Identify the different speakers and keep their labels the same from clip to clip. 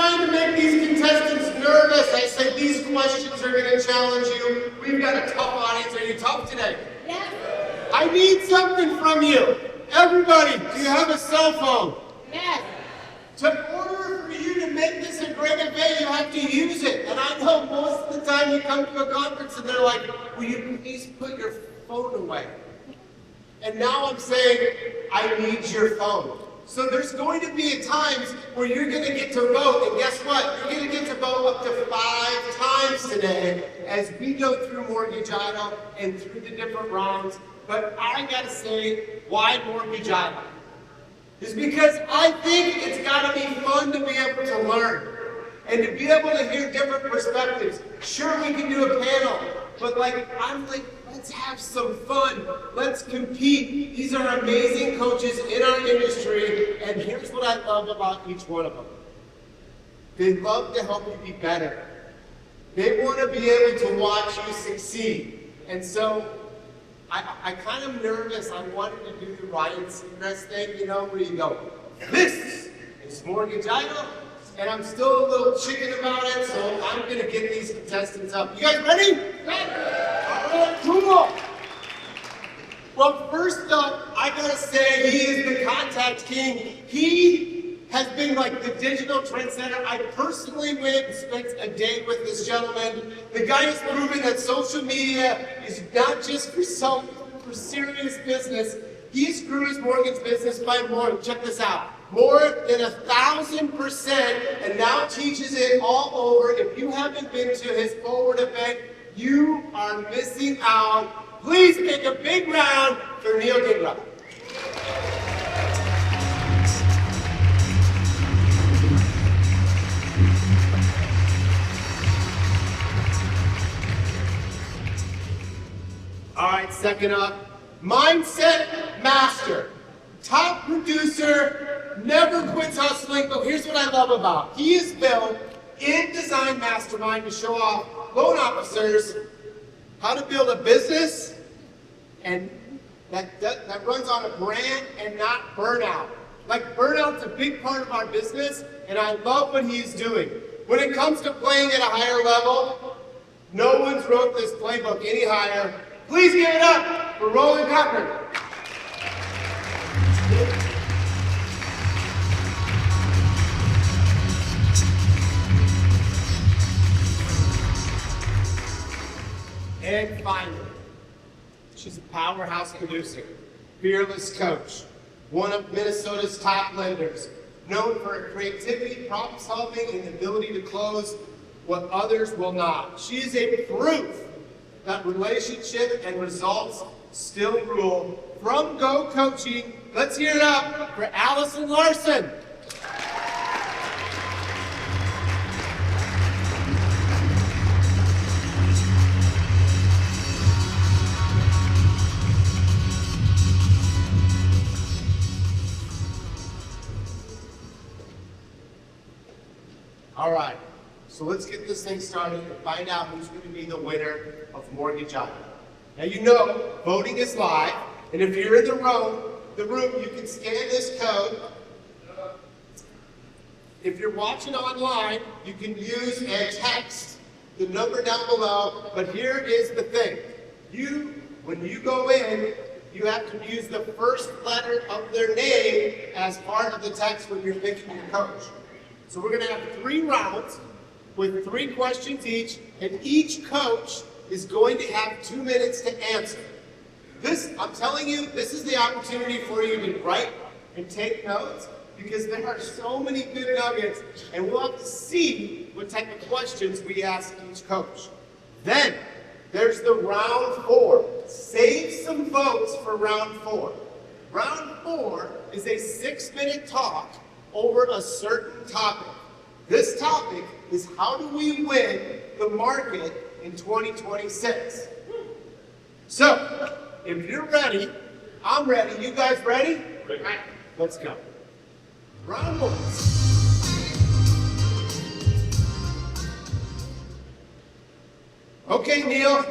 Speaker 1: trying to make these contestants nervous. I said these questions are going to challenge you. We've got a tough audience. Are you tough today?
Speaker 2: Yes.
Speaker 1: I need something from you. Everybody, do you have a cell phone?
Speaker 2: Yes.
Speaker 1: In order for you to make this a great event, you have to use it. And I know most of the time you come to a conference and they're like, will you please put your phone away? And now I'm saying, I need your phone. So there's going to be times where you're going to get to vote, and guess what? You're going to get to vote up to 5 times today as we go through Mortgage Idol and through the different rounds. But I got to say, why Mortgage Idol? Is because I think it's got to be fun to be able to learn and to be able to hear different perspectives. Sure, we can do a panel, but I'm like, let's have some fun. Let's compete. These are amazing coaches in our industry, and here's what I love about each one of them. They love to help you be better. They want to be able to watch you succeed. And so I kind of nervous. I wanted to do the Ryan Seacrest thing, where you go, this is Mortgage Idol, and I'm still a little chicken about it, so I'm going to get these contestants up. You guys ready? All right, cool. Well, first up, I got to say he is the contact king. He has been like the digital trendsetter. I personally went and spent a day with this gentleman. The guy has proven that social media is not just for serious business. He's grew his mortgage business by check this out, more than 1,000%, and now teaches it all over. If you haven't been to his Forward event, you are missing out. Please make a big round for Neil Gingrich. All right, second up, Mindset Master, top producer, never quits hustling, but here's what I love about. He is built in Design Mastermind to show off loan officers how to build a business and that runs on a brand and not burnout. Like burnout's a big part of our business, and I love what he's doing. When it comes to playing at a higher level, no one's wrote this playbook any higher. Please give it up for Roland Cochran. And finally, she's a powerhouse producer, fearless coach, one of Minnesota's top lenders, known for her creativity, problem solving, and ability to close what others will not. She is a proof that relationship and results still rule. From Go Coaching, let's hear it up for Allison Larson. All right, so let's get this thing started and find out who's going to be the winner of Mortgage Idol. Now you know, voting is live, and if you're in the room, you can scan this code. If you're watching online, you can use and text the number down below, but here is the thing. When you go in, you have to use the first letter of their name as part of the text when you're picking your coach. So we're going to have 3 rounds with 3 questions each, and each coach is going to have 2 minutes to answer. I'm telling you, this is the opportunity for you to write and take notes, because there are so many good nuggets, and we'll have to see what type of questions we ask each coach. Then, there's the round 4. Save some votes for round 4. Round 4 is a 6-minute talk over a certain topic. This topic is how do we win the market in 2026? So, if you're ready, I'm ready. You guys ready?
Speaker 3: Ready.
Speaker 1: Right, let's go. Round 1. Okay, Neil.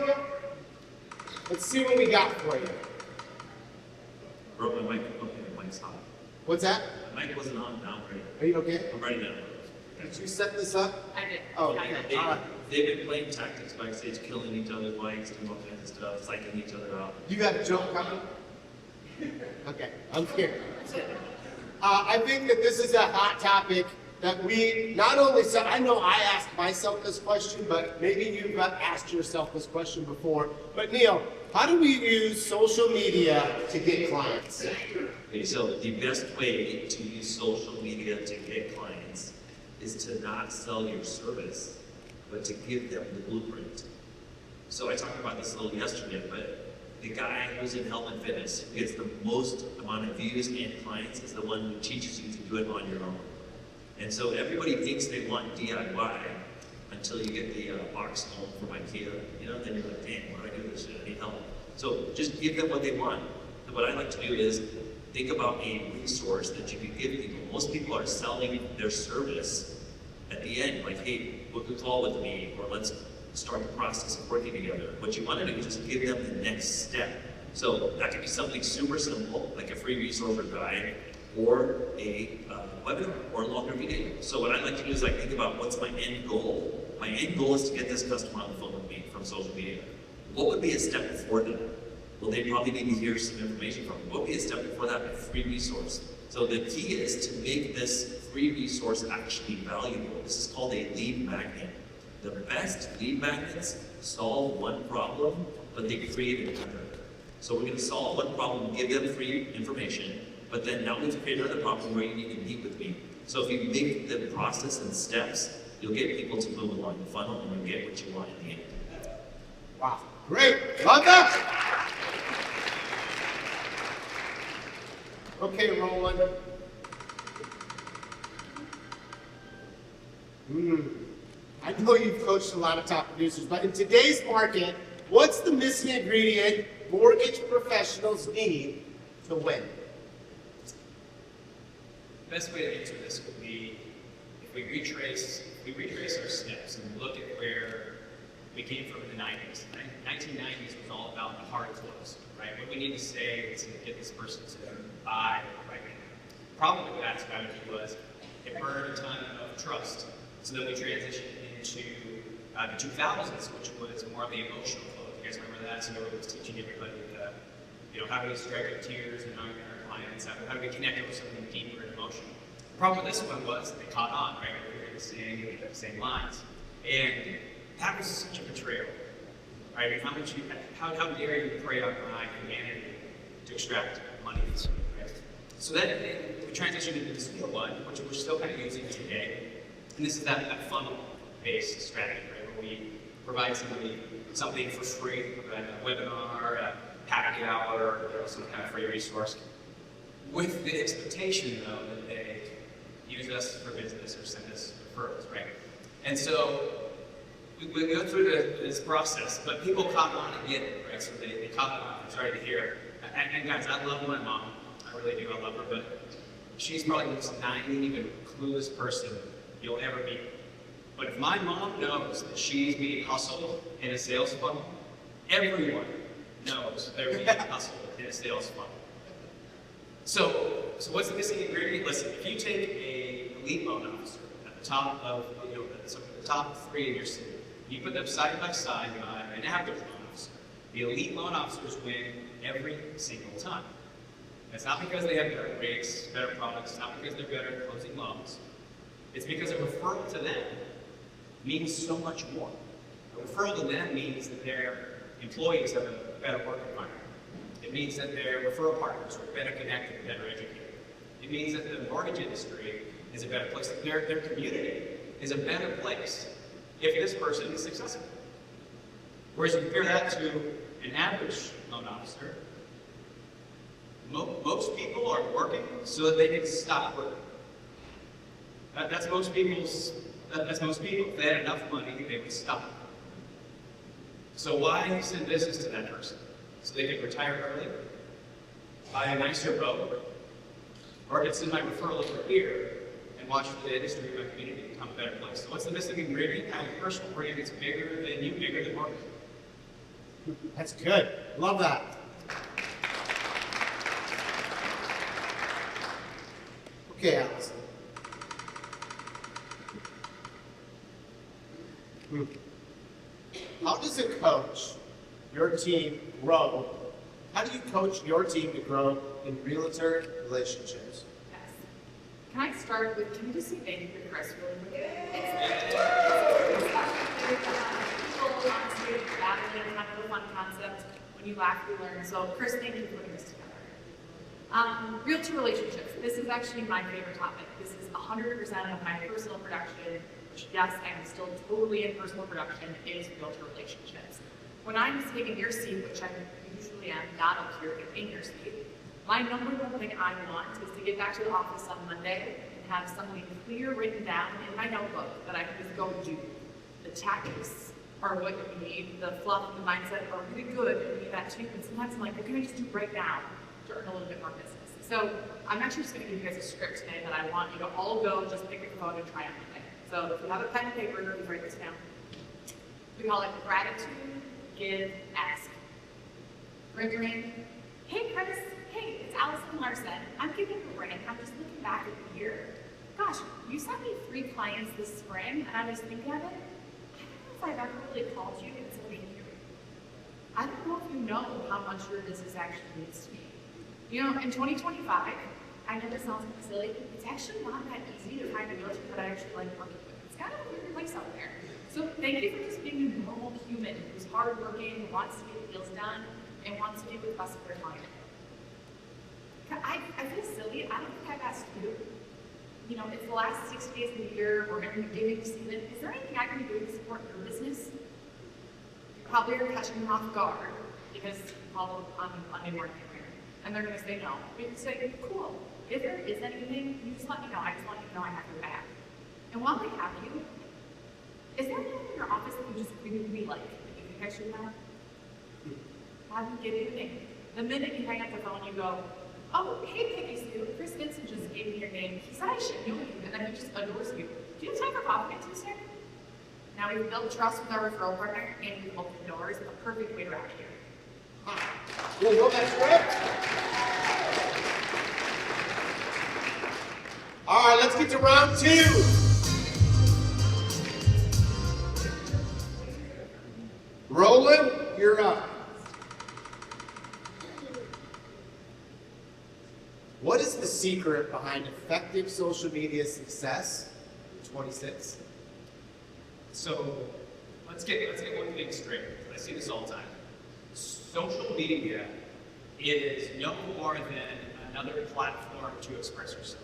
Speaker 1: Let's see what we got for you.
Speaker 3: Broke my mic. Okay, the mic's hot.
Speaker 1: What's that?
Speaker 3: The mic wasn't on. Now I'm ready.
Speaker 1: Are you okay?
Speaker 3: I'm ready now.
Speaker 1: Did you set this up?
Speaker 2: I did.
Speaker 1: Oh,
Speaker 2: Yeah, I
Speaker 1: okay.
Speaker 2: did.
Speaker 3: They've been playing tactics backstage, killing each other's mics, doing all kinds of stuff, psyching each other out.
Speaker 1: You got a joke coming? Okay, I'm scared. I think that this is a hot topic that we not only, I know I asked myself this question, but maybe you've asked yourself this question before. But Neil, how do we use social media to get clients?
Speaker 3: Okay, so the best way to use social media to get clients is to not sell your service, but to give them the blueprint. So I talked about this a little yesterday, but the guy who's in health and fitness who gets the most amount of views and clients is the one who teaches you to do it on your own. And so everybody thinks they want DIY until you get the box home from IKEA, then you're like, damn, why do I do this shit? I need help. So just give them what they want. And what I like to do is think about a resource that you can give people. Most people are selling their service at the end, like, hey, book a call with me, or let's start the process of working together. What you want to do is just give them the next step. So that could be something super simple, like a free resource or guide, or a webinar, or a longer video. So what I like to do is like think about what's my end goal. My end goal is to get this customer on the phone with me from social media. What would be a step before that? Well, they probably need to hear some information from me. What would be a step before that? A free resource. So the key is to make this free resource actually valuable. This is called a lead magnet. The best lead magnets solve one problem, but they create another. So we're going to solve one problem, give them free information, but then now we've created another problem where you need to meet with me. So if you make the process and steps, you'll get people to move along the funnel and you'll get what you want in the end.
Speaker 1: Wow, great, love that. Okay, Roland. I know you've coached a lot of top producers, but in today's market, what's the missing ingredient mortgage professionals need to win?
Speaker 4: The best way to answer this would be if we retrace our steps and look at where we came from in the 90s. The 1990s was all about the hard close, right? What we need to say is to get this person to buy right now. The problem with that strategy was it burned a ton of trust. So then we transitioned into the 2000s, which was more of the emotional flow. You guys remember that? So everyone was teaching everybody, how do we strike our tears and our clients? How do we connect with something deeper and emotional? The problem with this one was they caught on, right? We were the same lines. And that was such a betrayal, right? I mean, how dare you prey on my humanity to extract money from somebody, right? So then we transitioned into this new one, which we're still kind of using today. And this is that funnel-based strategy, right? Where we provide somebody something for free, a webinar, a happy hour, some kind of free resource, with the expectation, though, that they use us for business or send us referrals, right? And so we go through this process, but people caught on and get it, right? So they caught on. I'm sorry to hear. And guys, I love my mom. I really do. I love her, but she's probably the most naive and clueless person you'll ever meet. But if my mom knows that she's being hustled in a sales funnel, everyone knows they're being hustled in a sales funnel. So what's the missing ingredient? Listen, if you take a elite loan officer at the top of the top 3 in your city, you put them side by side by an average loan officer. The elite loan officers win every single time. It's not because they have better rates, better products, it's not because they're better at closing loans. It's because a referral to them means so much more. A referral to them means that their employees have a better work environment. It means that their referral partners are better connected, better educated. It means that the mortgage industry is a better place, that their community is a better place if this person is successful. Whereas you compare that to an average loan officer, most people are working so that they can stop working. That's most people. If they had enough money, they would stop. So why send business to that person? So they could retire early, buy a nicer boat, or I could send my referral over here and watch the industry of my community become a better place. So what's the missing ingredient? Having a personal brand that's bigger than you, bigger than market.
Speaker 1: That's good. Love that. Okay, Allison. How does a coach your team grow? How do you coach your team to grow in realtor relationships?
Speaker 2: Yes. Can I start with, can you just say thank you for Chris really quick? People honestly battling kind of a fun concept. When you laugh, you learn. So Chris, thank you for putting this together. Realtor relationships. This is actually my favorite topic. This is 100% of my personal production, which yes, I'm still totally in personal production, is realtor relationships. When I'm sitting in your seat, which I usually am not up here in your seat, my number one thing I want is to get back to the office on Monday and have something clear written down in my notebook that I can just go do. The tactics are what you need. The fluff and the mindset are really good, and you need that too. And sometimes I'm like, what can I just do right now to earn a little bit more business? So I'm actually just going to give you guys a script today that I want you to all go, just pick your phone and try on Monday. So if you have a pen and paper, please write this down. We call it gratitude, give, ask. Ring, ring. Hey, Chris. Hey, it's Allison Larson. I'm giving you a ring. I'm just looking back at the year. Gosh, you sent me 3 clients this spring, and I was thinking of it. I don't know if I've ever really called you and said thank you. I don't know if you know how much your business actually means to me. You know, in 2025, I know this sounds kind of silly, it's actually not that easy to find a realtor that I actually like working with. It's kind of a weird place out there. So thank you for just being a normal human who's hardworking, wants to get deals done, and wants to be with us with their client. I feel silly. I don't think I've asked you. You know, it's the last 60 days of the year. We're going to be giving season. Is there anything I can do to support your business? You probably are catching them off guard because you called on Monday morning and they're going to say no. We can say, cool. If there is anything, you just let me know. I just want you to know I have your back. And while I have you, is there anyone in your office that you just really like that you think I should have? Have them give you a name. The minute you hang up the phone, you go, oh, hey, Peggy Sue, Chris Vincent just gave me your name. He said I should know you, and then he just adores you. Do you have time for coffee on Tuesday? Now we've built trust with our referral partner, and we've opened doors. A perfect way to wrap here.
Speaker 1: We'll go that script. All right, let's get to round 2. Roland, you're up. What is the secret behind effective social media success in 26?
Speaker 4: So let's get one thing straight. I see this all the time. Social media is no more than another platform to express yourself.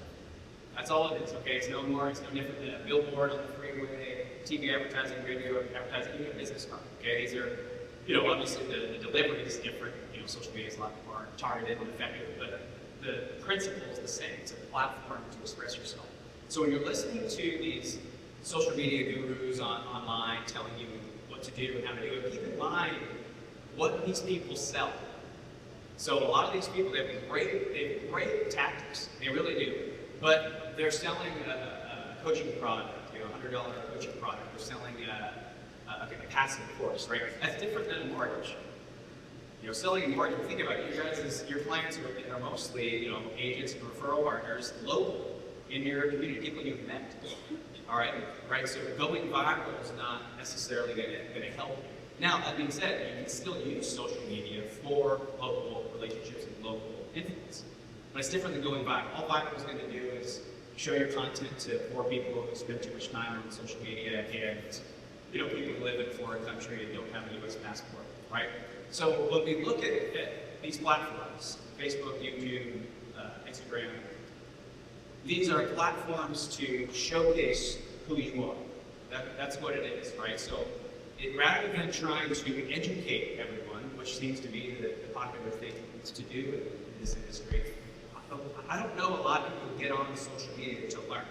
Speaker 4: That's all it is, okay? It's no different than a billboard on the freeway, TV advertising, radio advertising, even a business card, okay? These are, obviously the delivery is different. Social media is a lot more targeted and effective, but the principle is the same. It's a platform to express yourself. So when you're listening to these social media gurus online telling you what to do and how to do it, keep in mind what these people sell. So a lot of these people, they have great tactics. They really do. But they're selling a coaching product, $100 coaching product. They're selling a passive course, right? That's different than a mortgage. Selling a mortgage, think about it. Your clients are mostly, agents and referral partners, local in your community, people you've met. All right, right. So going viral is not necessarily going to help you. Now, that being said, you can still use social media for local relationships and local influence, but it's different than going viral. All viral is going to do is show your content to poor people who spend too much time on social media and people who live in a foreign country and don't have a U.S. passport, right? So when we look at these platforms, Facebook, YouTube, Instagram, these are platforms to showcase who you are. That's what it is, right? So rather than trying to educate everyone, which seems to be the popular thing to do in this industry, I don't know a lot of people get on social media to learn,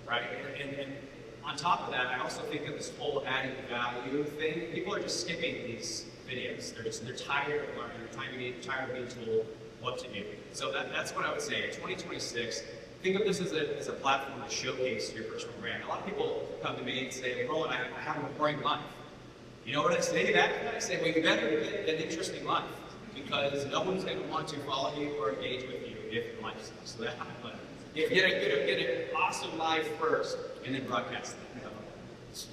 Speaker 4: right? And on top of that, I also think of this whole adding value thing. People are just skipping these videos. They're tired of learning. They're tired of being told what to do. So that's what I would say. In 2026, think of this as a platform to showcase your personal brand. A lot of people come to me and say, Roland, I have a boring life. You know what I say to that? I say, well, you better get an interesting life because no one's going to want to follow you or engage with you if life sucks. So you get an awesome life first and then broadcast that.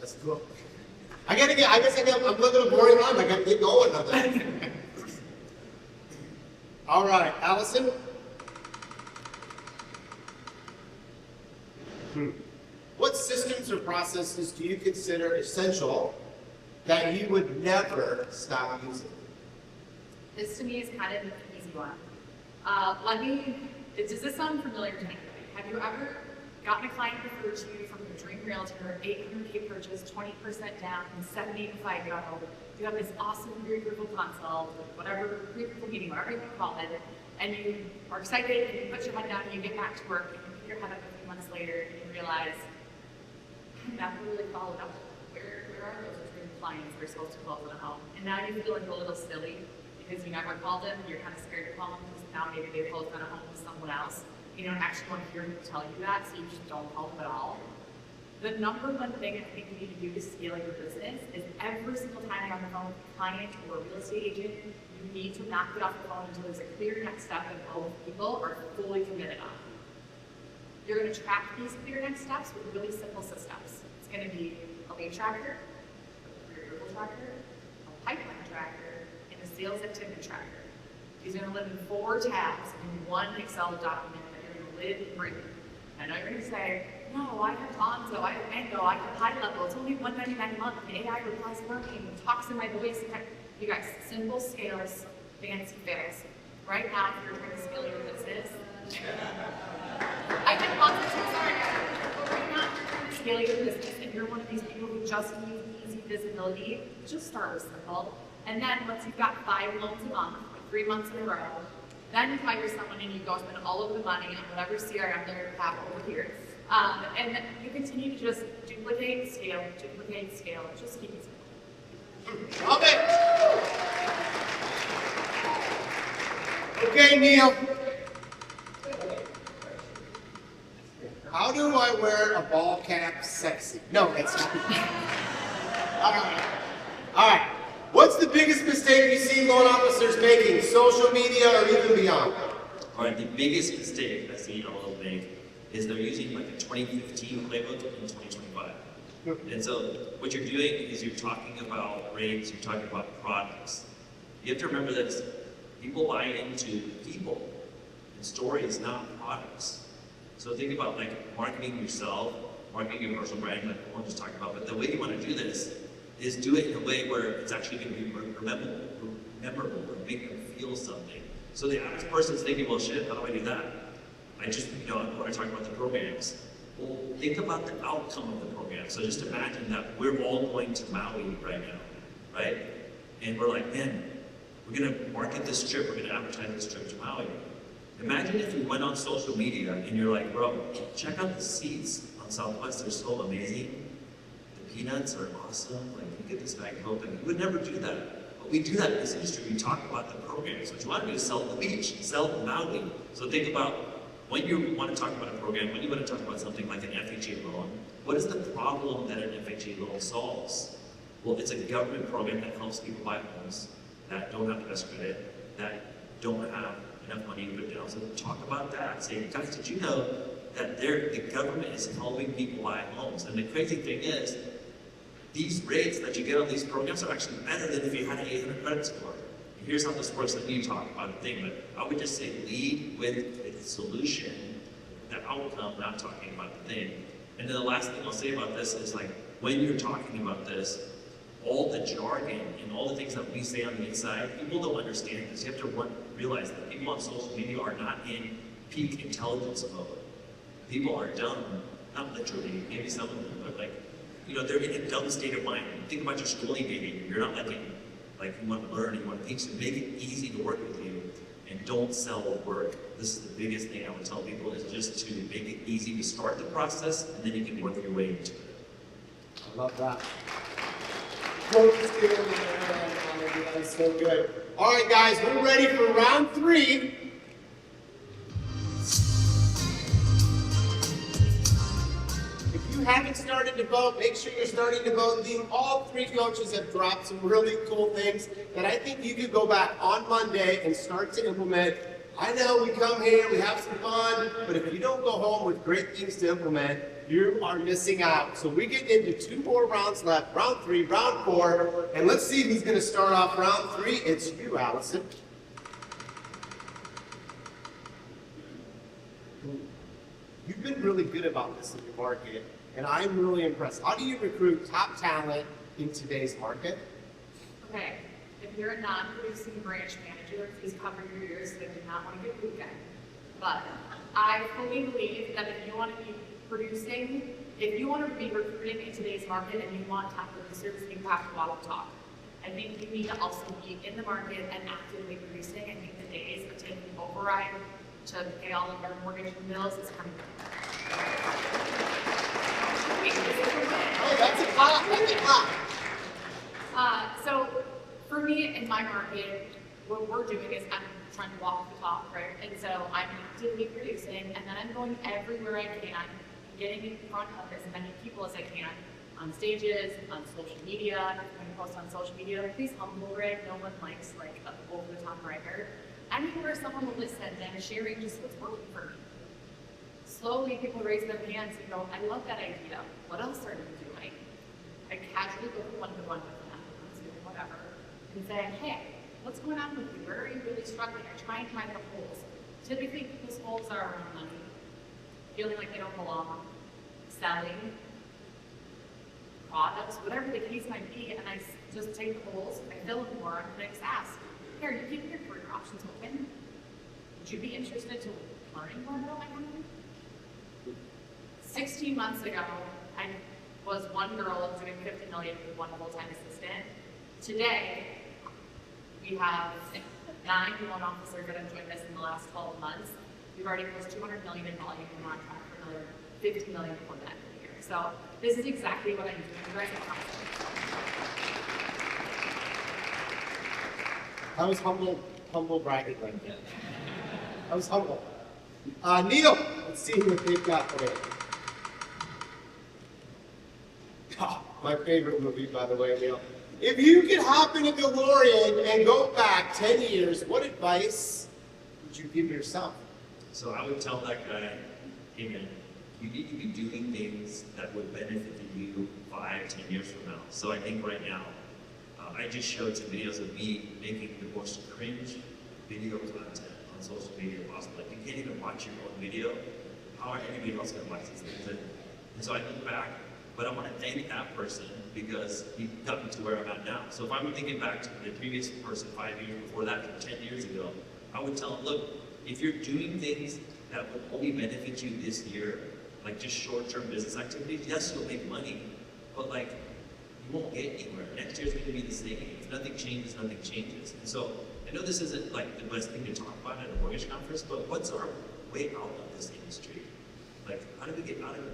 Speaker 1: That's cool. I guess I'm living a boring life. I gotta get going on that. All right, Allison. What systems or processes do you consider essential that you would never stop using?
Speaker 2: This to me is kind of an easy one. Does this sound familiar to anybody? Have you ever gotten a client referred to you from your dream realtor, 800K purchase, 20% down, and 785 go? You have this awesome pre-approval consult, whatever, pre-approval meeting, whatever you want to call it, and you are excited and you put your head down and you get back to work and you put your head up a few months later and you realize, I never really followed up. Where are those dream clients we're supposed to call them at home? And now you feel like a little silly because you never called them, you're kind of scared to call them because now maybe they closed on a home with someone else. You don't actually want to hear them tell you that, so you just don't call them at all. The number one thing I think you need to do to scale your business is every single time you're on the phone with a client or a real estate agent, you need to not get off the phone until there's a clear next step and both people are fully committed on. You're going to track these clear next steps with really simple systems. It's going to be a lead tracker, a pre-approval tracker, a pipeline tracker, and a sales activity tracker. These are going to live in 4 tabs in one Excel document that you're going to live and breathe. I know you're going to say, no, I have Bonzo, I have Mango, I have High Level, it's only $199 a month, and AI replies for me, and talks in my voice. You guys, simple scales, fancy fails. Right now, if you're trying to scale your business, I can Bonzo too, sorry. But right now, if you're trying to scale your business, and you're one of these people who just need easy visibility, just start with simple. And then once you've got 5 loans a month, 3 months in a row, then you hire someone and you go spend all of the money on whatever CRM they have over here. And then you continue to just duplicate, scale, just keep it simple.
Speaker 1: Love it. Okay, Neil. How do I wear a ball cap sexy? No, it's not. All right. What's the biggest mistake you see loan officers making, social media or even beyond?
Speaker 3: All right, the biggest mistake I see all of them make is they're using like a 2015 playbook in 2025. And so what you're doing is you're talking about rates, you're talking about products. You have to remember that people buy into people and stories, not products. So think about like marketing yourself, marketing your personal brand, like I just talked about. But the way you want to do this is do it in a way where it's actually going to be memorable, or make them feel something. So the average person's thinking, well, shit, how do I do that? I just, when I talk about the programs, well, think about the outcome of the program. So just imagine that we're all going to Maui right now, right? And we're like, man, we're going to market this trip, we're going to advertise this trip to Maui. Imagine if you went on social media and you're like, bro, check out the seats on Southwest, they're so amazing. The peanuts are awesome, like you get this bag Coke. Like, you would never do that. But we do that in this industry, we talk about the programs. What you want to do is sell the beach, sell Maui. So think about when you want to talk about a program, when you want to talk about something like an FHA loan, what is the problem that an FHA loan solves? Well, it's a government program that helps people buy homes that don't have the best credit, that don't have enough money to put down. So talk about that. Say, guys, did you know that the government is helping people buy homes? And the crazy thing is, these rates that you get on these programs are actually better than if you had an 800 credit score. Here's how this works. Let me talk about a thing, but I would just say lead with the solution, the outcome, not talking about the thing. And then the last thing I'll say about this is like, when you're talking about this, all the jargon and all the things that we say on the inside, people don't understand this. You have to realize that people on social media are not in peak intelligence mode. People are dumb, not literally, maybe some of them, but like, they're in a dumb state of mind. Think about your schooling maybe. You're not like you want to learn, you want to teach, so make it easy to work with you, and don't sell work. This is the biggest thing I would tell people, is just to make it easy to start the process, and then you can work your way into it.
Speaker 1: I love that. That's so good. All right, guys, we're ready for round 3. If you haven't started to vote, make sure you're starting to vote. All 3 coaches have dropped some really cool things that I think you could go back on Monday and start to implement. I know we come here, we have some fun, but if you don't go home with great things to implement, you are missing out. So we get into 2 more rounds left, round 3, round 4, and let's see who's gonna start off round 3. It's you, Allison. You've been really good about this in your market, and I'm really impressed. How do you recruit top talent in today's market?
Speaker 2: Okay, if you're a non-producing branch manager, please cover your ears, because I do not want to get booed again. But I fully believe that if you want to be producing, if you want to be recruiting in today's market and you want top producers, you have to walk the talk. I think you need to also be in the market and actively producing. I think the days of taking override to pay all of our mortgage bills is coming.
Speaker 1: Hey, that's a pop, that's a pop.
Speaker 2: So for me in my market, what we're doing is I'm trying to walk the talk, right? And so I'm actively producing, and then I'm going everywhere I can, getting in front of as many people as I can on stages, on social media. When you post on social media, please humble brag. No one likes like a over the top bragger. Anywhere someone will listen and sharing just what's working for me. Slowly, people raise their hands and go, I love that idea. What else are you doing? I casually go to one-to-one with them, whatever, and say, hey, what's going on with you? Where are you really struggling? I try and find the holes. Typically, people's holes are around money, feeling like they don't belong, selling, products, whatever the case might be, and I just take the holes, I fill them more, and I just ask, here, you keep your career options open. Would you be interested to learning more about my company? 16 months ago, I was one girl doing $50 million with one full-time assistant. Today, we have 9 loan officers that have joined us in the last 12 months. We've already closed $200 million in volume, and we're on track for another $50 million before the end of the year. So this is exactly what I'm doing. You guys are awesome.
Speaker 1: I was humble bragging like that. I was humble. Neil, let's see what they've got today. Oh, my favorite movie, by the way, Neil. If you could hop in a DeLorean and go back 10 years, what advice would you give yourself?
Speaker 3: So I would tell that guy, hey man, you need to be doing things that would benefit you 5, 10 years from now. So I think right now, I just showed some videos of me making the most cringe video content on social media possible. Like, you can't even watch your own video. How are anybody else going to watch these things? And so I look back, but I want to thank that person because he got me to where I'm at now. So if I'm thinking back to the previous person 5 years before that, from 10 years ago, I would tell him, look, if you're doing things that would only benefit you this year, like just short-term business activities, yes, you'll make money, but like, you won't get anywhere. Next year's going to be the same. If nothing changes, nothing changes. And so I know this isn't like the best thing to talk about at a mortgage conference, but what's our way out of this industry? Like, how do we get out of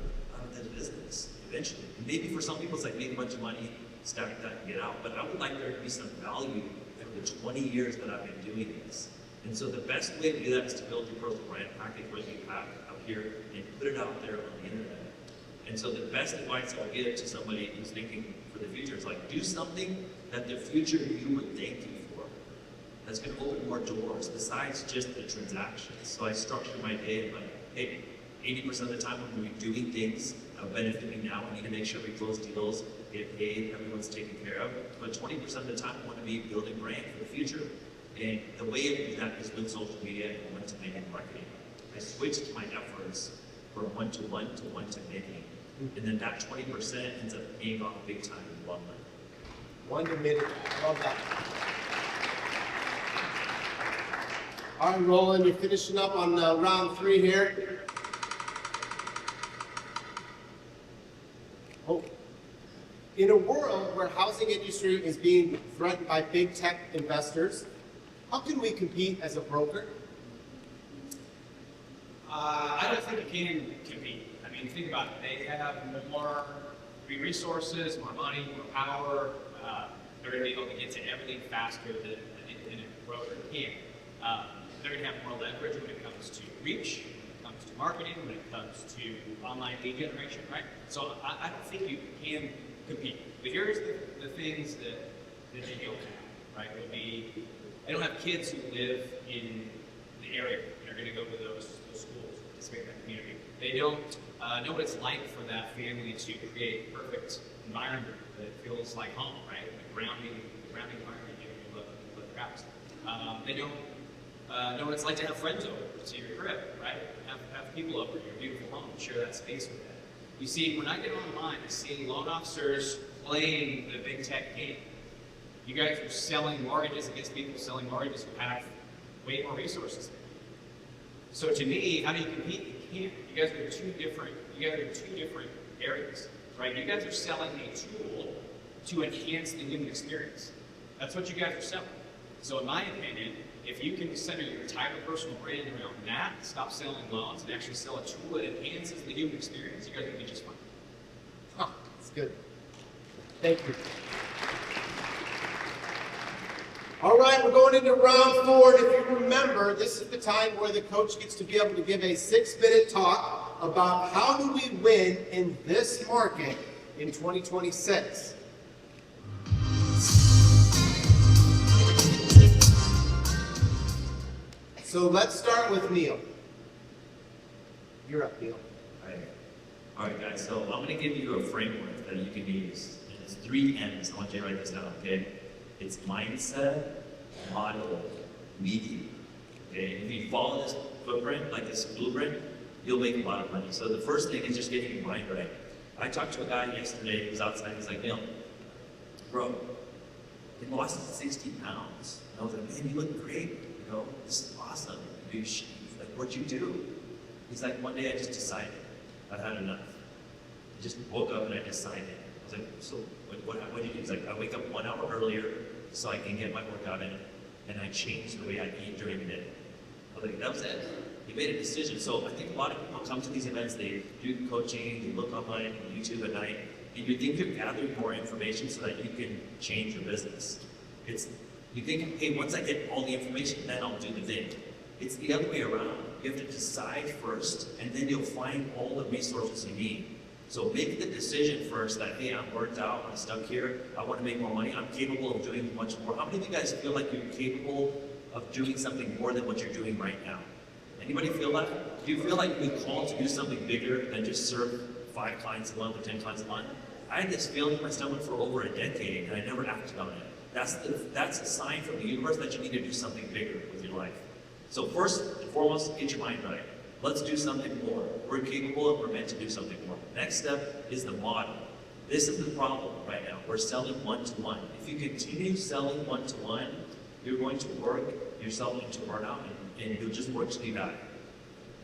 Speaker 3: this business eventually? And maybe for some people, it's like make a bunch of money, stack that, and get out. But I would like there to be some value for the 20 years that I've been doing this. And so the best way to do that is to build your personal brand package, what you have out here, and put it out there on the internet. And so the best advice I'll give to somebody who's thinking for the future is like, do something that the future you would thank you for. That's going to open more doors besides just the transactions. So I structure my day like, hey, 80% of the time I'm going to be doing things that benefit me now. I need to make sure we close deals, get paid, everyone's taken care of. But 20% of the time I want to be building brand for the future. And the way to do that is with social media and one-to-many marketing. I switched my efforts from one-to-one to one-to-many. And then that 20% ends up paying off big time in the long run.
Speaker 1: 1 minute. Love that. All right, Roland, you're finishing up on round 3 here. Oh. In a world where housing industry is being threatened by big tech investors, how can we compete as a broker?
Speaker 4: I don't think you can compete. I mean, think about it. They have more resources, more money, more power. They're going to be able to get to everything faster than an independent broker can. They're going to have more leverage when it comes to reach, when it comes to marketing, when it comes to online lead generation, right? So I don't think you can compete. But here's the things that they don't have, right? Would be, they don't have kids who live in the area and are going to go to those schools, participate in that community. They don't know what it's like for that family to create a perfect environment that feels like home, right? A grounding environment you look perhaps. They don't know what it's like to have friends over to your crib, right? Have people over to your beautiful home, share that space with them. You see, when I get online, I see loan officers playing the big tech game. You guys are selling mortgages against people selling mortgages who have way more resources than you. So to me, how do you compete? You can't. You guys are two different areas, right? You guys are selling a tool to enhance the human experience. That's what you guys are selling. So in my opinion, if you can center your entire personal brand around that, stop selling loans, and actually sell a tool that enhances the human experience, you guys are going to be just fine.
Speaker 1: Huh, that's good. Thank you. All right, we're going into round 4, and if you remember, this is the time where the coach gets to be able to give a 6-minute talk about how do we win in this market in 2026. So let's start with Neil. You're up, Neil.
Speaker 3: All right, guys, so I'm going to give you a framework that you can use. And it's 3 M's. I want you to write this down, okay? It's mindset, model, medium. Okay? If you follow this footprint, like this blueprint, you'll make a lot of money. So the first thing is just getting your mind right. I talked to a guy yesterday, he was outside, he's like, Neil, bro, you lost 60 pounds. And I was like, man, you look great. You know, this is awesome. Like, what'd you do? He's like, one day I just decided I've had enough. I just woke up and I decided. I was like, so what did you do? He's like, I wake up 1 hour earlier so I can get my workout in, and I changed the way I eat during the day. I was like, that was it. He made a decision. So I think a lot of people come to these events, they do coaching, they look online, on YouTube at night, and you think you're gathering more information so that you can change your business. You think, hey, once I get all the information, then I'll do the thing. It's the other way around. You have to decide first, and then you'll find all the resources you need. So make the decision first that, hey, I'm burnt out, I'm stuck here, I want to make more money, I'm capable of doing much more. How many of you guys feel like you're capable of doing something more than what you're doing right now? Anybody feel that? Do you feel like you're called to do something bigger than just serve 5 clients a month or 10 clients a month? I had this feeling in my stomach for over a decade, and I never acted on it. That's a sign from the universe that you need to do something bigger with your life. So first and foremost, get your mind right. Let's do something more. We're capable and we're meant to do something more. Next step is the model. This is the problem right now. We're selling one-to-one. If you continue selling one-to-one, you're going to work yourself into burnout and you'll just work till you die.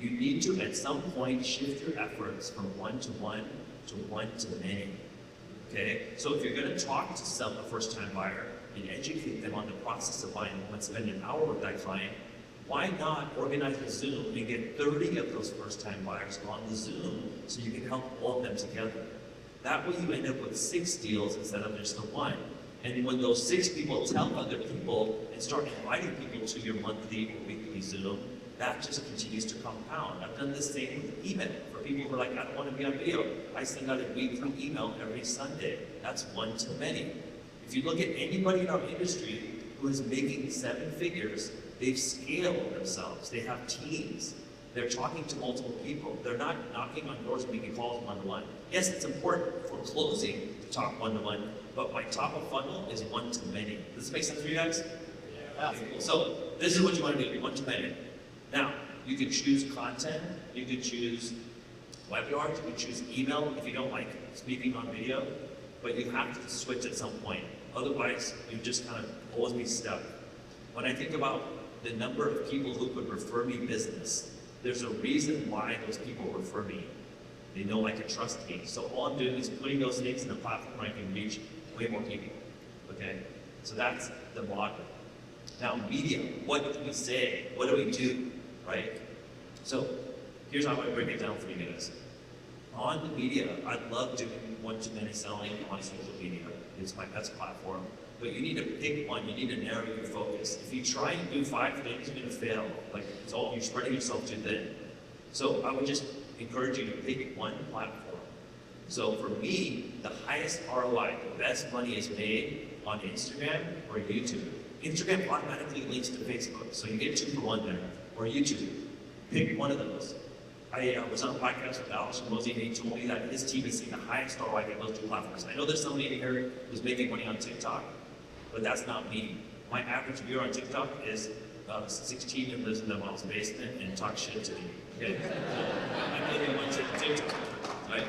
Speaker 3: You need to, at some point, shift your efforts from one-to-one to one-to-many. Okay? So if you're going to talk to a first-time buyer and educate them on the process of buying a home and spend an hour with that client, why not organize a Zoom and get 30 of those first-time buyers on the Zoom so you can help all of them together? That way you end up with 6 deals instead of just the 1. And when those 6 people tell other people and start inviting people to your monthly or weekly Zoom, that just continues to compound. I've done the same with email. For people who are like, I don't want to be on video, I send out a weekly email every Sunday. That's one to many. If you look at anybody in our industry who is making 7 figures, they've scaled themselves. They have teams. They're talking to multiple people. They're not knocking on doors and making calls one-to-one. Yes, it's important for closing to talk one-to-one, but my top of funnel is one-to-many. Does this make sense for you guys? Yeah. Okay, cool. So this is what you want to do, one-to-many. Now, you can choose content, you can choose webinars, you can choose email if you don't like speaking on video, but you have to switch at some point. Otherwise, you just kind of always be stuck. When I think about the number of people who could refer me business, there's a reason why those people refer me. They know I can trust me. So all I'm doing is putting those things in a platform where I can reach way more people. Okay? So that's the model. Now, media, what do we say? What do we do? Right? So here's how I break it down for you guys. On the media, I love doing one-to-many selling on social media. It's my best platform. But you need to pick one, you need to narrow your focus. If you try and do 5 things, you're gonna fail. Like, you're spreading yourself too thin. So I would just encourage you to pick one platform. So for me, the highest ROI, the best money is made on Instagram or YouTube. Instagram automatically links to Facebook, so you get 2 for 1 there, or YouTube. Pick one of those. I was on a podcast with Alex Mosey, and he told me that his team is seeing the highest ROI in those two platforms. I know there's somebody in here who's making money on TikTok, but that's not me. My average viewer on TikTok is 16 and lives in their mom's basement and talks shit to me. Okay? I'm making money on TikTok, right?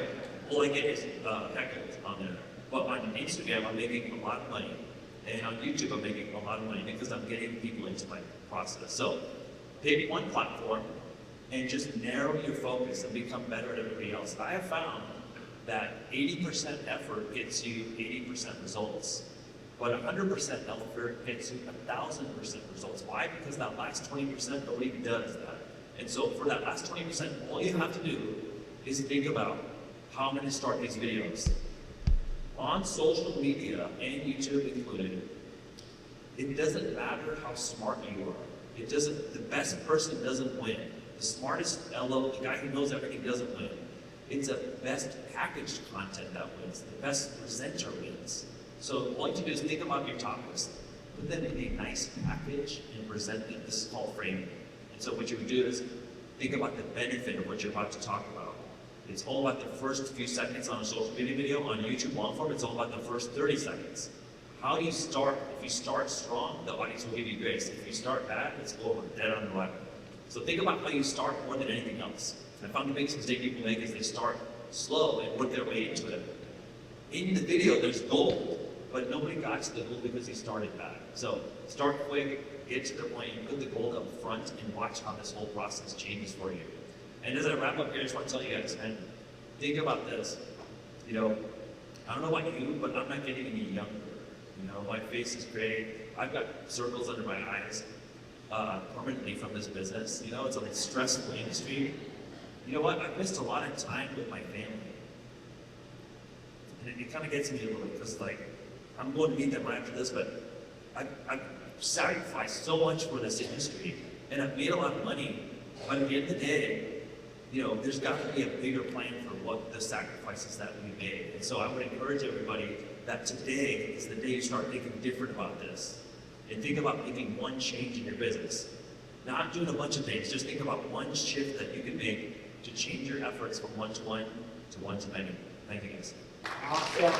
Speaker 3: All I get is heckles on there. But on Instagram, I'm making a lot of money. And on YouTube, I'm making a lot of money because I'm getting people into my process. So pick one platform and just narrow your focus and become better at everybody else. I have found that 80% effort gets you 80% results, but 100% effort gets you 1,000% results. Why? Because that last 20% nobody does that. And so for that last 20%, all you have to do is think about how I'm going to start these videos. On social media, and YouTube included, it doesn't matter how smart you are. The best person doesn't win. The smartest LO, the guy who knows everything doesn't win. It's the best packaged content that wins. The best presenter wins. So all you have to do is think about your topics, put them in a nice package and present them. This is called framing. And so what you would do is think about the benefit of what you're about to talk about. It's all about the first few seconds on a social media video. On YouTube long form, it's all about the first 30 seconds. How you start, if you start strong, the audience will give you grace. If you start bad, it's over, dead on arrival. So think about how you start more than anything else. I found the biggest mistake people make is they start slow and work their way into it. In the video, there's gold, but nobody got to the gold because they started bad. So start quick, get to the point, and put the gold up front, and watch how this whole process changes for you. And as I wrap up here, I just want to tell you guys, man, think about this. You know, I don't know about you, but I'm not getting any younger. You know, my face is gray. I've got circles under my eyes permanently from this business. You know, it's a stressful industry. You know what? I've missed a lot of time with my family. And it kind of gets me a little bit because, like, I'm going to meet them right after this, but I've sacrificed so much for this industry, and I've made a lot of money. But at the end of the day, you know, there's got to be a bigger plan for what the sacrifices that we made. And so I would encourage everybody that today is the day you start thinking different about this. And think about making one change in your business. Not doing a bunch of things, just think about one shift that you can make to change your efforts from one-to-one to one-to-many. Thank you, guys.
Speaker 1: Awesome.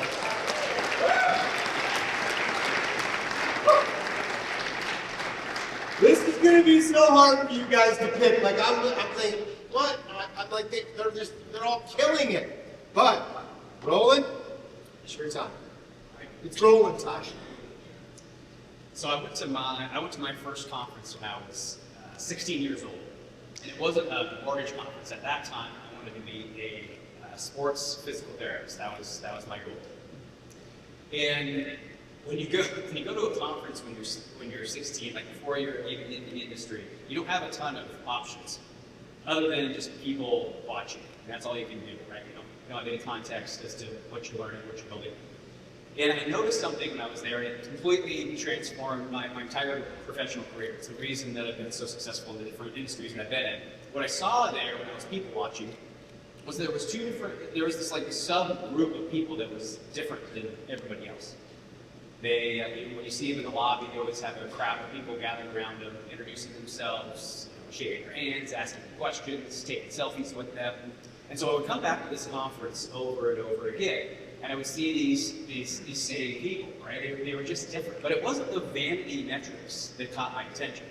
Speaker 1: This is going to be so hard for you guys to pick. Like, I'm thinking, what? I'm like, they're all killing it. But, Roland, it's your time. It's Roland time.
Speaker 4: So I went to my first conference when I was 16 years old, and it wasn't a mortgage conference. At that time, I wanted to be a sports physical therapist. That was my goal. And when you go to a conference when you're 16, like before you're even in the industry, you don't have a ton of options other than just people watching. And that's all you can do, right? You don't have any context as to what you're learning, what you're building. And I noticed something when I was there, and it completely transformed my entire professional career. It's the reason that I've been so successful in the different industries that I've been in. What I saw there when I was people watching was there was this like subgroup of people that was different than everybody else. When you see them in the lobby, they always have a crowd of people gathering around them, introducing themselves, shaking their hands, asking questions, taking selfies with them. And so I would come back to this conference over and over again, and I would see these same people, right? They were just different. But it wasn't the vanity metrics that caught my attention.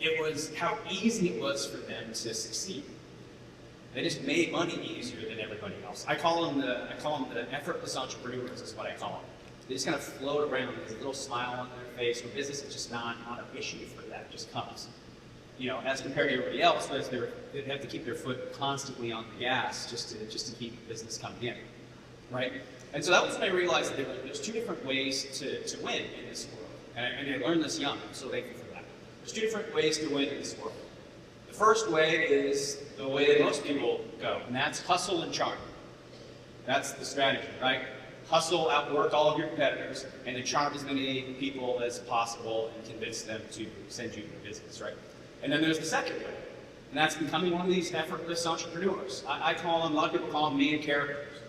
Speaker 4: It was how easy it was for them to succeed. They just made money easier than everybody else. I call them the effortless entrepreneurs, is what I call them. They just kind of float around with a little smile on their face. Where business is just not an issue for them; it just comes. You know, as compared to everybody else, they have to keep their foot constantly on the gas just to keep business coming in, right? And so that was when I realized that there's two different ways to win in this world, and I learned this young. I'm so thankful for that. There's two different ways to win in this world. The first way is the way that most people go, and that's hustle and charm. That's the strategy, right? Hustle, outwork all of your competitors, and then charm as many people as possible and convince them to send you your business, right? And then there's the second way, and that's becoming one of these effortless entrepreneurs. I call them, a lot of people call them main characters,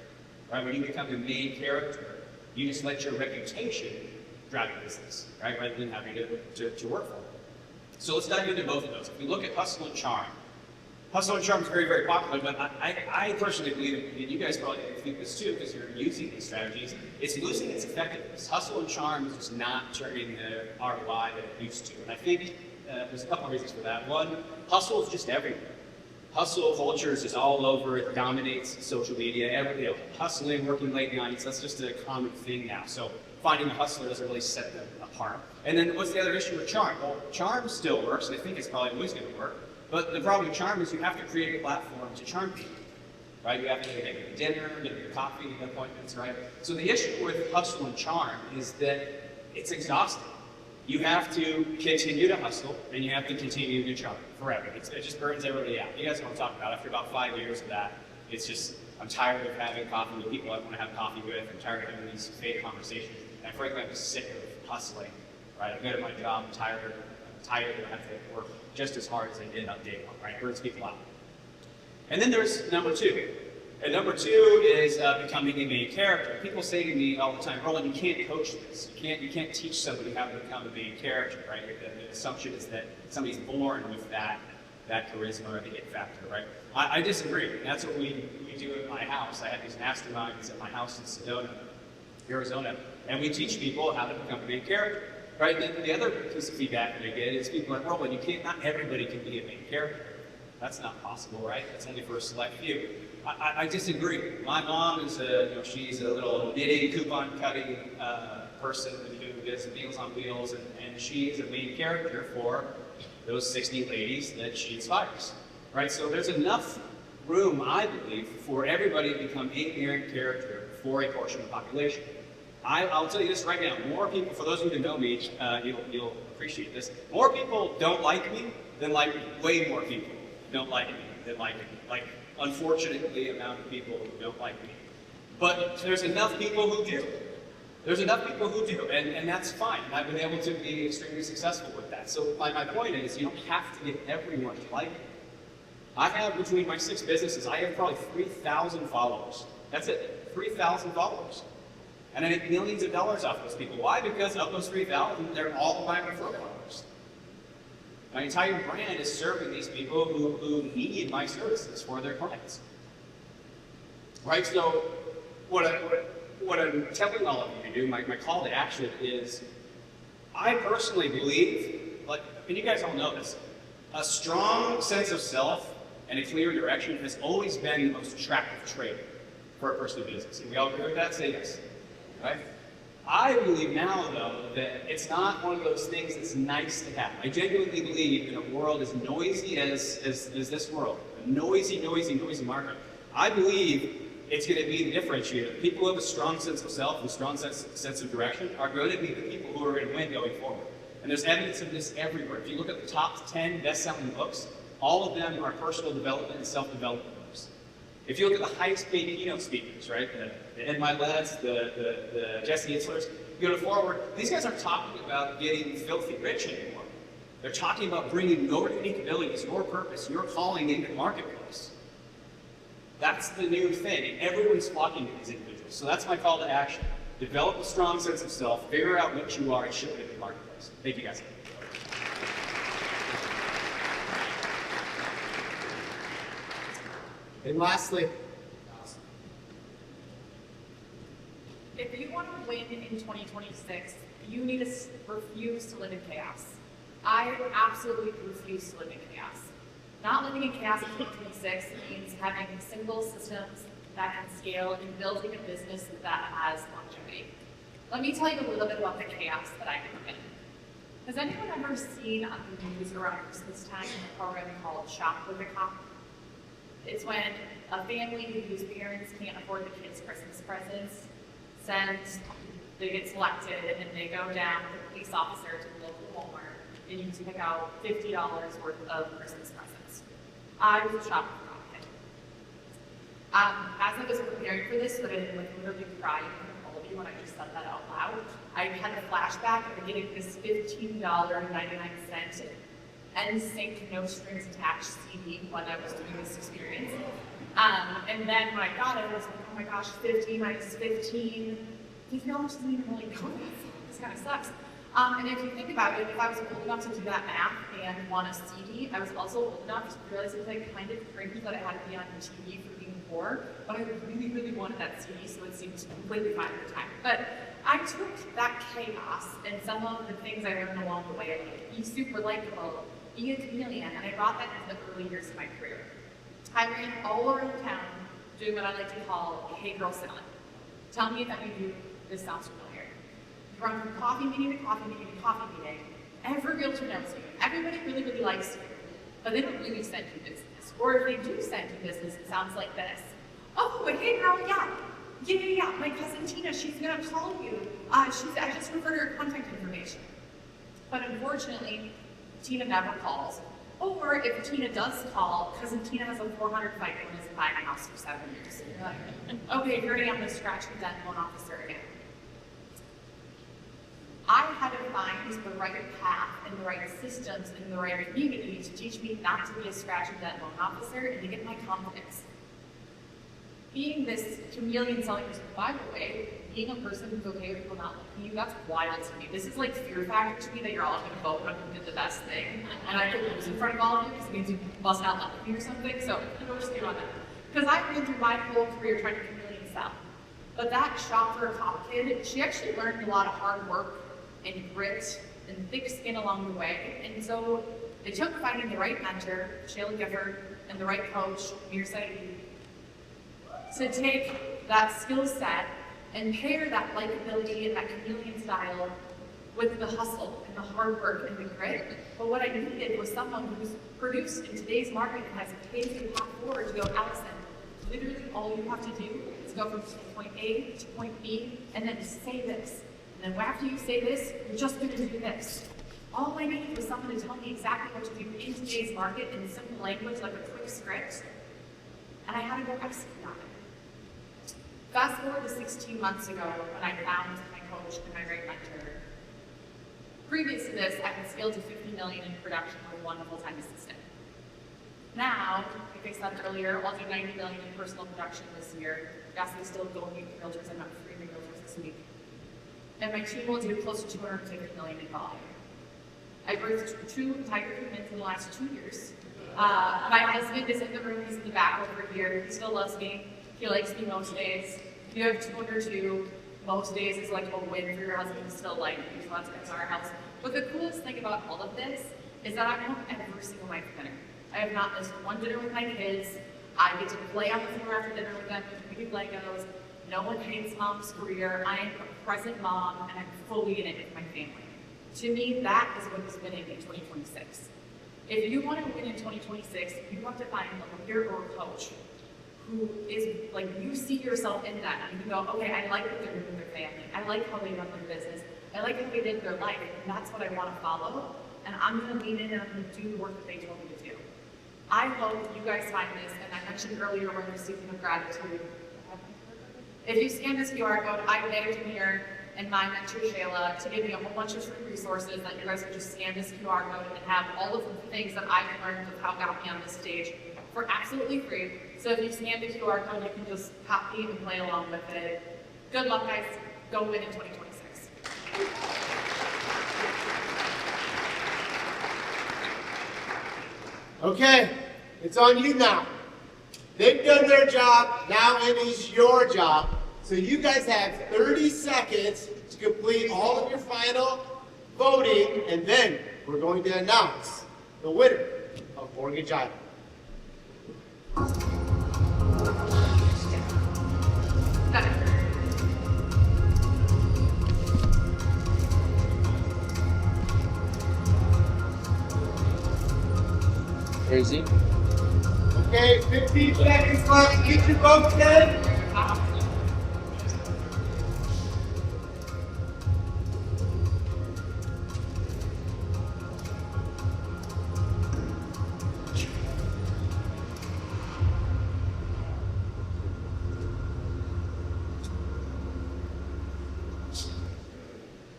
Speaker 4: right? When you become the main character, you just let your reputation drive your business, right? Rather than having to work for it. So let's dive into both of those. If we look at hustle and charm, Hustle and charm is very, very popular, but I personally believe, and you guys probably think this too, because you're using these strategies, it's losing its effectiveness. Hustle and charm is just not turning the ROI that it used to. And I think there's a couple of reasons for that. One, hustle is just everywhere. Hustle culture is just all over, it dominates social media. Hustling, working late nights, that's just a common thing now. So finding a hustler doesn't really set them apart. And then what's the other issue with charm? Well, charm still works, and I think it's probably always going to work. But the problem with charm is you have to create a platform to charm people, right? You have to get dinner, get coffee appointments, right? So the issue with hustle and charm is that it's exhausting. You have to continue to hustle, and you have to continue to charm forever. It just burns everybody out. You guys know what I'm talking about. After about 5 years of that, it's just, I'm tired of having coffee with people I want to have coffee with. I'm tired of having these fake conversations. And frankly, I'm just sick of hustling, right? I'm good at my job. I'm tired. I have to work just as hard as I did on day one, right? It burns people out. And then there's number two. And number two is becoming a main character. People say to me all the time, Roland, you can't coach this. You can't teach somebody how to become a main character, right? The assumption is that somebody's born with that charisma or the it factor, right? I disagree. That's what we do at my house. I have these masterminds at my house in Sedona, Arizona, and we teach people how to become a main character. Right? The other piece of feedback that I get is people are like, Roland, not everybody can be a main character. That's not possible, right? That's only for a select few. I disagree. My mom is she's a little knitting, coupon cutting person who does Meals on Wheels, and she is a main character for those 60 ladies that she inspires, right? So there's enough room, I believe, for everybody to become a main character for a portion of the population. I'll tell you this right now, more people, for those of you who know me, you'll appreciate this, more people don't like me than like me. Way more people don't like me than like me. Like, unfortunately, the amount of people who don't like me. But there's enough people who do. There's enough people who do, and that's fine. And I've been able to be extremely successful with that. So my point is, you don't have to get everyone to like me. I have, between my 6 businesses, I have probably 3,000 followers. That's it, 3,000 followers. And I make millions of dollars off those people. Why? Because of those 3,000, they're all my referral partners. My entire brand is serving these people who need my services for their clients. Right? So what I'm telling all of you to do, my call to action is, I personally believe, and you guys all know this, a strong sense of self and a clear direction has always been the most attractive trait for a person in business. And we all agree with that? Say yes. Right? I believe now, though, that it's not one of those things that's nice to have. I genuinely believe in a world as noisy as this world, a noisy market. I believe it's going to be the differentiator. People who have a strong sense of self and a strong sense of direction are going to be the people who are going to win going forward. And there's evidence of this everywhere. If you look at the top 10 best-selling books, all of them are personal development and self-development books. If you look at the highest paid keynote speakers, right, the Ed Milet's, the Jesse Itzler's, you go to Forward, these guys aren't talking about getting filthy rich anymore. They're talking about bringing your unique abilities, your purpose, your calling into the marketplace. That's the new thing, and everyone's flocking to these individuals. So that's my call to action. Develop a strong sense of self, figure out what you are, and ship it into the marketplace. Thank you, guys.
Speaker 1: And lastly,
Speaker 2: if you want to win in 2026, you need to refuse to live in chaos. I absolutely refuse to live in chaos. Not living in chaos in 2026 means having simple systems that can scale and building a business that has longevity. Let me tell you a little bit about the chaos that I live in. Has anyone ever seen on the news around Christmas time a program called Shop with a Cop? It's when a family whose parents can't afford the kids' Christmas presents they get selected, and they go down with a police officer to the local Walmart, and you can pick out $50 worth of Christmas presents. I was a shop with a cop. As I was preparing for this, but I literally crying in front of all of you when I just said that out loud, I had a flashback of getting this $15.99 NSYNC No Strings Attached CD when I was doing this experience. And then when I got it, I was like, oh my gosh, 15 minus 15. $50 doesn't even really go. This kind of sucks. And if you think about it, if I was old enough to do that math and want a CD, I was also old enough to realize it was like kind of cringy that I had to be on TV for being poor, but I really, really wanted that CD, so it seemed completely fine at the time. But I took that chaos and some of the things I learned along the way, like be super likable, be a chameleon, and I brought that into the early years of my career. I ran all around town doing what I like to call hey girl selling. Tell me if any of you this sounds familiar. You run from coffee meeting to coffee meeting to coffee meeting. Every realtor knows you. Everybody really, really likes you. But they don't really send you business. Or if they do send you business, it sounds like this. Oh, hey girl, yeah. My cousin Tina, she's gonna call you. I just referred her contact information. But unfortunately, Tina never calls. Or if Tina does call, cousin Tina has a 400 FICO and isn't buying a house for 7 years. You're like, okay, here I am, the scratch and dent loan officer again. I had to find the right path and the right systems and the right community to teach me not to be a scratch and dent loan officer and to get my confidence. Being this chameleon selling person, by the way, being a person who's okay with people not liking you, that's wild to me. This is like fear factor to me that you're all gonna vote on who did the best thing. And I could lose in front of all of you because it means you must not like me or something. So don't just get on that. Because I've been through my whole career trying to chameleon sell. But that shop for a cop kid, she actually learned a lot of hard work and grit and thick skin along the way. And so it took finding the right mentor, Shayla Gifford, and the right coach, Mir Saeed, to take that skill set and pair that likability and that chameleon style with the hustle and the hard work and the grit. But what I needed was someone who's produced in today's market and has a case and path forward to go, Allison, literally all you have to do is go from point A to point B and then say this. And then after you say this, you're just going to do this. All I needed was someone to tell me exactly what to do in today's market in simple language, like a quick script. And I had to go execute on it. Fast forward to 16 months ago when I found my coach and my right mentor. Previous to this, I had scaled to 50 million in production with one full-time assistant. Now, like I said earlier, I'll do 90 million in personal production this year. Yes, I still go meet realtors. I'm not free realtors this week. And my team will do close to 250 million in volume. I birthed 2 tiger humans in the last 2 years. My husband is in the room, he's in the back over here. He still loves me. He likes me most days. If you have 2 under 2, most days is like a win for your husband to still like you. So that's good to our house. But the coolest thing about all of this is that I'm home every single night for dinner. I have not missed one dinner with my kids. I get to play on the floor after dinner with them, we do Legos. No one hates mom's career. I am a present mom, and I'm fully in it with my family. To me, that is what is winning in 2026. If you want to win in 2026, you have to find a leader or a coach who is like, you see yourself in that, and you go, okay, I like what they're doing with their family. I like how they run their business. I like how they live their life, and that's what I want to follow. And I'm going to lean in and I'm going to do the work that they told me to do. I hope you guys find this, and I mentioned earlier we're in the season of gratitude. If you scan this QR code, I begged Amir and my mentor Shayla to give me a whole bunch of free resources that you guys would just scan this QR code and have all of the things that I've learned of how got me on this stage for absolutely free. So if you scan the QR code, you can just copy and play along with it. Good luck, guys. Go win in 2026.
Speaker 1: Okay, it's on you now. They've done their job, now it is your job. So you guys have 30 seconds to complete all of your final voting, and then we're going to announce the winner of Mortgage Island.
Speaker 5: Crazy.
Speaker 1: Okay, 15 seconds left. Get your votes in.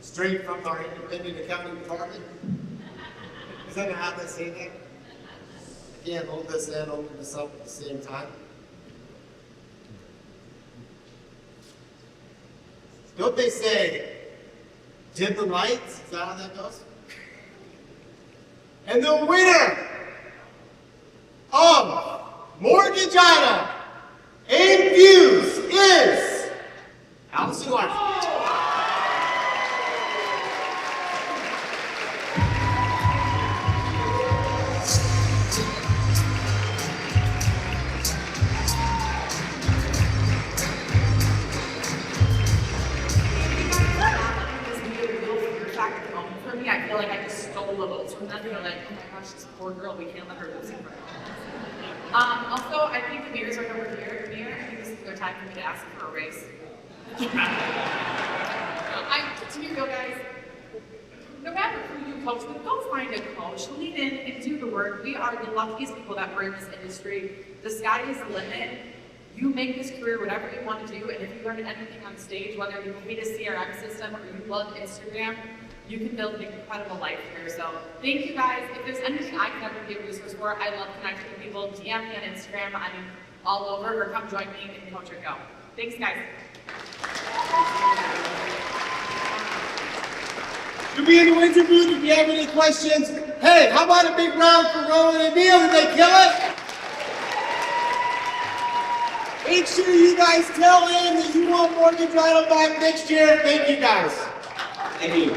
Speaker 1: Straight from our independent accounting department. Is that how they say that? I can't hold this and open this up at the same time. Don't they say dim the lights. Is that how that goes? And the winner of Mortgage Item and Views is Allison Larson.
Speaker 2: For me, I feel like I just stole the votes from them. They're like, oh my gosh, this poor girl, we can't let her lose in front of us. Also, I think the mirrors right over here. Mayor, I think this is a good time for me to ask for a raise. To be real, guys, no matter who you coach with, go find a coach, lean in and do the work. We are the luckiest people that we're in this industry. The sky is the limit. You make this career whatever you want to do, and if you learn anything on stage, whether you hate a CRM system or you love Instagram, you can build an incredible life here. So thank you guys. If there's anything I can ever be a resource for, I love connecting with people. DM me on Instagram. I'm all over, or come join me in Coach or Go. Thanks, guys.
Speaker 1: You'll be in the Windsor booth if you have any questions. Hey, how about a big round for Rowan and Neil? Did they kill it? Make sure you guys tell Ann that you want Mortgage Item back next year. Thank you guys.
Speaker 3: Thank you.